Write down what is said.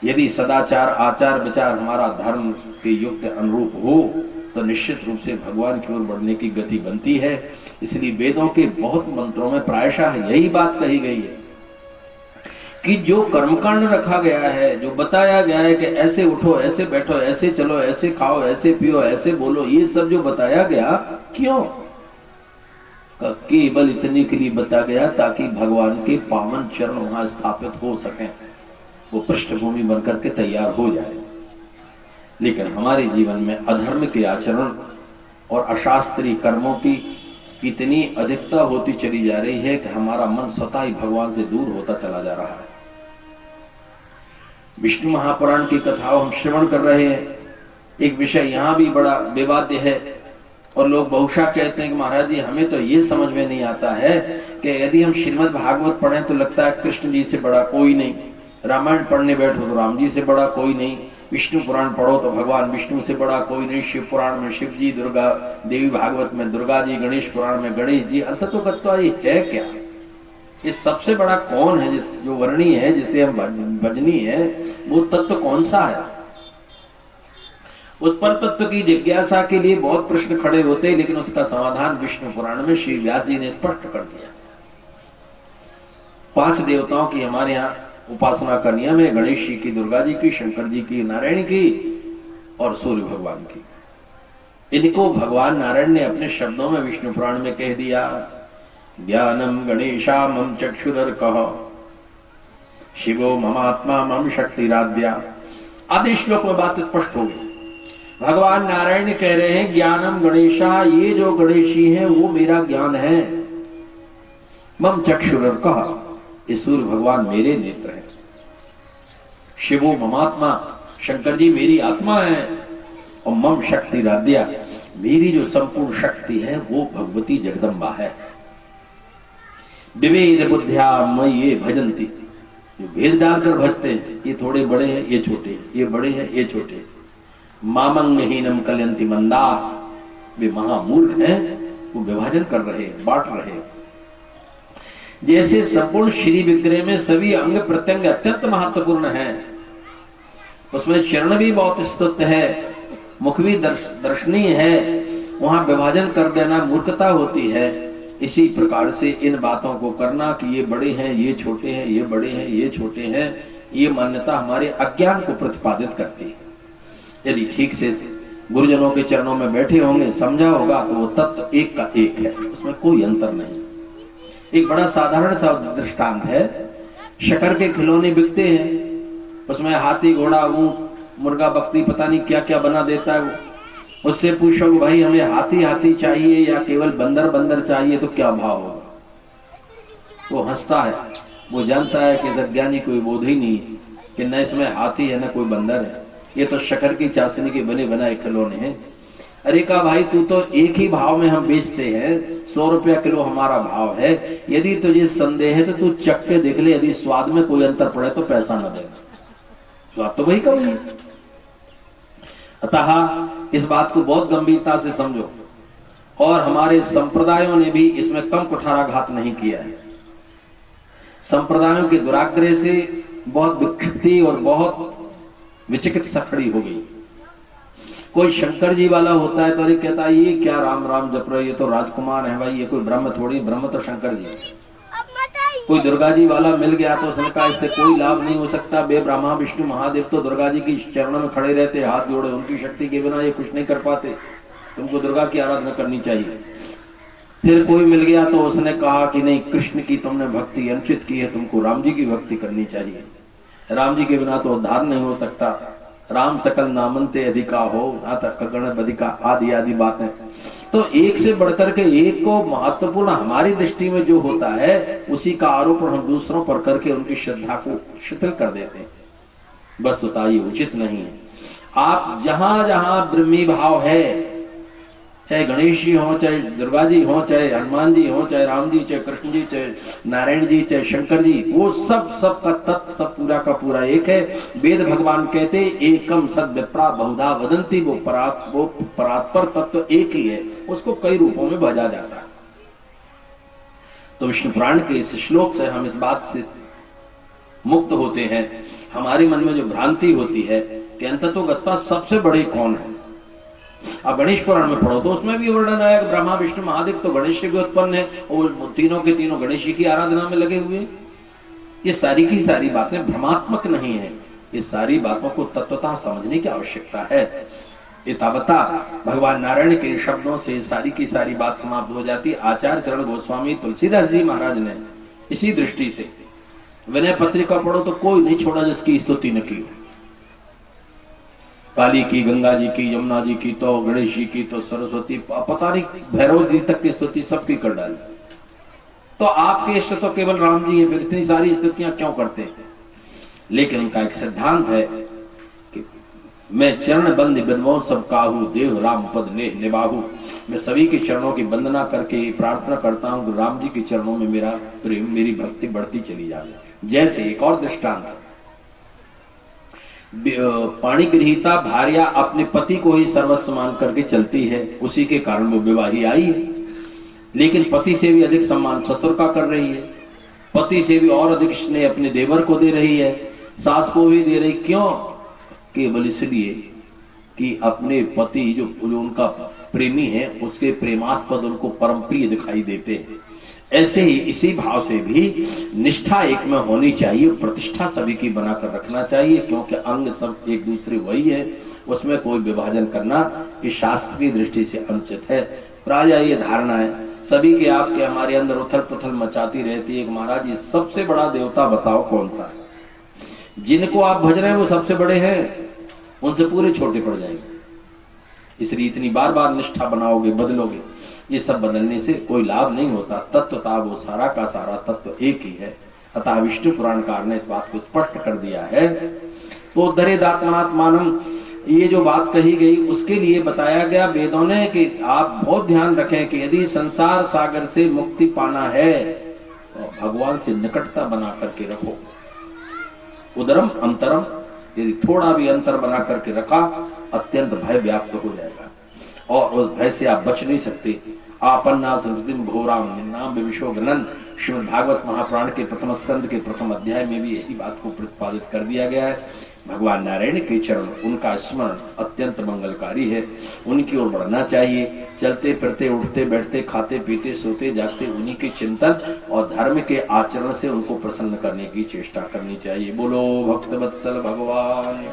यदि सदाचार आचार विचार हमारा धर्म के युक्त अनुरूप हो तो निश्चित रूप से भगवान की ओर बढ़ने की गति बनती है। इसलिए वेदों के बहुत मंत्रों में प्रायशः यही बात कही गई है कि जो कर्मकांड रखा गया है, जो बताया गया है कि ऐसे उठो, ऐसे बैठो, ऐसे चलो, ऐसे खाओ, ऐसे पियो, ऐसे बोलो, ये सब जो बताया गया क्यों? केवल इतने के लिए बताया गया ताकि भगवान के पावन चरण वहां स्थापित हो सकें, वो पृष्ठभूमि बनकर के तैयार हो जाए। लेकिन हमारे जीवन में अधर्म के आचरण और अशास्त्रीय कर्मों की इतनी अधिकता होती चली जा रही है कि हमारा मन स्वतः ही भगवान से दूर होता चला जा रहा है। विष्णु महापुराण की कथाओं हम श्रवण कर रहे हैं। एक विषय यहां भी बड़ा विवाद्य है और लोग बहुशा कहते हैं कि महाराज जी हमें तो ये समझ में नहीं आता है कि यदि हम श्रीमद् भागवत पढ़ें तो लगता है कृष्ण जी से बड़ा कोई नहीं, रामायण पढ़ने बैठो तो राम जी से बड़ा कोई नहीं, विष्णु पुराण पढ़ो तो भगवान विष्णु से बड़ा कोई नहीं, शिव पुराण में शिव जी, दुर्गा देवी भागवत में दुर्गा जी, गणेश पुराण में गणेश जी। अंततोगत्वा ये है क्या? ये सबसे बड़ा कौन है जो वर्णी है, जिसे हम भजनी है, वो तत्व कौन सा है? उस पर तत्व की जिज्ञासा के लिए बहुत प्रश्न खड़े होते हैं, लेकिन उसका समाधान विष्णु पुराण में श्री व्यास जी ने स्पष्ट कर दिया। 5 देवताओं की हमारे यहाँ उपासना का नियम है, गणेश जी की, दुर्गा जी की, शंकर जी की, नारायण की और सूर्य भगवान की। इनको भगवान नारायण ने अपने शब्दों में विष्णु पुराण में कह दिया, ज्ञानम गणेशा मम चक्षुदर्कः शिवो ममात्मा मम शक्तिराद्या। आदि श्लोक में बात स्पष्ट हो गई। भगवान नारायण कह रहे हैं ज्ञानम गणेशा, ये जो गणेशी है वो मेरा ज्ञान है। मम चक्षुदर्कः, ये सूर्य भगवान मेरे नेत्र हैं। शिवो ममात्मा, शंकर जी मेरी आत्मा है। और मम शक्तिराद्या, मेरी जो संपूर्ण शक्ति है वो भगवती जगदम्बा है। विवेद बुद्ध्या मयि भजन्ति, जो भेद डालकर भजते हैं, ये थोड़े बड़े हैं, ये छोटे हैं, ये बड़े हैं, ये छोटे हैं। मामंगहीनम कलयन्ति मंदा, वे महामूर्ख हैं, वो विभाजन कर रहे हैं, बांट रहे हैं। जैसे संपूर्ण श्री विग्रह में सभी अंग प्रत्यंग अत्यंत महत्वपूर्ण हैं, उसमें चरण भी बहुत स्तुत है, मुख भी दर्शनीय है, वहां विभाजन कर देना मूर्खता होती है। इसी प्रकार से इन बातों को करना कि ये बड़े हैं, ये छोटे हैं, ये बड़े हैं, ये छोटे हैं, ये मान्यता हमारे अज्ञान को प्रतिपादित करती है। यदि ठीक से गुरुजनों के चरणों में बैठे होंगे, समझा होगा, तो वो तत्व एक का एक है, उसमें कोई अंतर नहीं। एक बड़ा साधारण सा दृष्टांत है, शक्कर के खिलौने बिकते हैं, उसमें हाथी, घोड़ा, ऊंट, मुर्गा, बकरी, पता नहीं क्या क्या बना देता है वो। उससे पूछो भाई हमें हाथी हाथी चाहिए या केवल बंदर बंदर चाहिए, तो क्या भाव होगा? वो हंसता है, वो जानता है कि अज्ञानी कोई बोध ही नहीं है कि न इसमें हाथी है न कोई बंदर है, ये तो शक्कर की चाशनी के बने बनाए खिलौने हैं। अरे कहा भाई तू तो एक ही भाव में हम बेचते हैं, 100 रुपया किलो हमारा भाव है, यदि तुझे संदेह है तो तू चख के देख ले, यदि स्वाद में कोई अंतर पड़े तो पैसा न देना, स्वाद तो वही कम है। अतः इस बात को बहुत गंभीरता से समझो, और हमारे संप्रदायों ने भी इसमें कम कुठाराघात नहीं किया है। संप्रदायों के दुराग्रह से बहुत विक्षिप्ति और बहुत विचिकित्सा खड़ी हो गई। कोई शंकर जी वाला होता है तो अरे कहता है ये क्या राम राम जप रहे, ये तो राजकुमार है भाई, ये कोई ब्रह्म थोड़ी, ब्रह्म तो शंकर जी है। कोई दुर्गा जी वाला मिल गया तो उसने कहा इससे कोई लाभ नहीं हो सकता, बे ब्रह्मा विष्णु महादेव तो दुर्गा जी की चरणों में खड़े रहते, हाथ जोड़े, उनकी शक्ति के बिना ये कुछ नहीं कर पाते, तुमको दुर्गा की आराधना करनी चाहिए। फिर कोई मिल गया तो उसने कहा कि नहीं, कृष्ण की तुमने भक्ति अनुचित की है, तुमको राम जी की भक्ति करनी चाहिए, राम जी के बिना तो उद्धार नहीं हो सकता, राम सकल नामंते अधिका हो तक गण बधिका, आदि आदि बातें। तो एक से बढ़कर के एक को महत्वपूर्ण हमारी दृष्टि में जो होता है उसी का आरोपण हम दूसरों पर करके उनकी श्रद्धा को शिथिल कर देते हैं। बस ये उचित नहीं है। आप जहां जहां ब्रह्मी भाव है, चाहे गणेश जी हो, चाहे दुर्गा जी हो, चाहे हनुमान जी हो, चाहे राम जी, चाहे कृष्ण जी, चाहे नारायण जी, चाहे शंकर जी, वो सब का तत्व सब पूरा का पूरा एक है। वेद भगवान कहते एकम सद विप्रा बहुधा वदंती, वो परात्पर तत्व एक ही है, उसको कई रूपों में भजा जाता है। तो विष्णु पुराण के इस श्लोक से हम इस बात से मुक्त होते हैं। हमारे मन में जो भ्रांति होती है कि अंततोगत्ता सबसे बड़े कौन है। अब गणेश पुराण में पढ़ो तो उसमें भी वर्णन आया कि ब्रह्मा विष्णु महादेव तो गणेश से भी उत्पन्न है और तीनों के तीनों गणेश जी की आराधना में लगे हुए। ये सारी की सारी बातें भ्रमात्मक नहीं है, ये सारी बातों को तत्वतः समझने की आवश्यकता है। इतावता भगवान नारायण के शब्दों से सारी की सारी बात समाप्त हो जाती। आचार्य चरण गोस्वामी तुलसीदास जी महाराज ने इसी दृष्टि से विनय पत्रिका पढ़ो तो कोई नहीं छोड़ा जिसकी स्तुति न की। काली की, गंगा जी की, यमुना जी की, तो गणेश जी की, तो सरस्वती, पता नहीं भैरव जी तक की स्तुति सबकी कर डाली। तो आपके इष्ट तो केवल राम जी हैं, फिर इतनी सारी स्तुतियां क्यों करते हैं? लेकिन उनका एक सिद्धांत है कि मैं चरण बंद बिनवो सब काहू, देव राम पद ले निबाहू। मैं सभी के चरणों की वंदना करके प्रार्थना करता हूं कि राम जी के चरणों में मेरा प्रेम, मेरी भक्ति बढ़ती चली जाए। जैसे एक और दृष्टांत, पाणी गृहीता भार्या अपने पति को ही सर्वस्व मान करके चलती है, उसी के कारण वो विवाही आई है। लेकिन पति से भी अधिक सम्मान ससुर का कर रही है, पति से भी और अधिक स्नेह अपने देवर को दे रही है, सास को भी दे रही। क्यों? केवल इसलिए कि अपने पति जो उनका प्रेमी है उसके प्रेमास्पद उनको परम प्रिय दिखाई देते हैं। ऐसे ही इसी भाव से भी निष्ठा एक में होनी चाहिए, प्रतिष्ठा सभी की बनाकर रखना चाहिए, क्योंकि अंग सब एक दूसरे वही है, उसमें कोई विभाजन करना कि शास्त्र की दृष्टि से अनुचित है। प्राय ये धारणा है सभी के, आपके हमारे अंदर उथल पुथल मचाती रहती है कि महाराज ये सबसे बड़ा देवता बताओ कौन सा है? जिनको आप भज रहे हैं वो सबसे बड़े हैं, उनसे पूरे छोटे पड़ जाएंगे। इसलिए इतनी बार बार निष्ठा बनाओगे, बदलोगे, ये सब बदलने से कोई लाभ नहीं होता। तत्वता वो सारा का सारा तत्व एक ही है। अतः विष्णु पुराणकार ने इस बात को स्पष्ट कर दिया है। तो दरेदात्मनात्मानम, ये जो बात कही गई उसके लिए बताया गया वेदों ने कि आप बहुत ध्यान रखें कि यदि संसार सागर से मुक्ति पाना है तो भगवान से निकटता बना करके रखो। उदरम अंतरम, यदि थोड़ा भी अंतर बना करके रखा अत्यंत भय व्याप्त हो जाएगा और उस भय से आप बच नहीं सकते। आपन्ना संस्कृतिम घोराम निन्नाम विविशो गणन, श्रीमद् भागवत महापुराण के प्रथम स्कंद के प्रथम अध्याय में भी यही बात को प्रतिपादित कर दिया गया है। भगवान नारायण के चरण, उनका स्मरण अत्यंत मंगलकारी है, उनकी ओर बढ़ना चाहिए। चलते फिरते, उठते बैठते, खाते पीते, सोते जागते उन्हीं के चिंतन और धर्म के आचरण से उनको प्रसन्न करने की चेष्टा करनी चाहिए। बोलो भक्तवत्सल भगवान।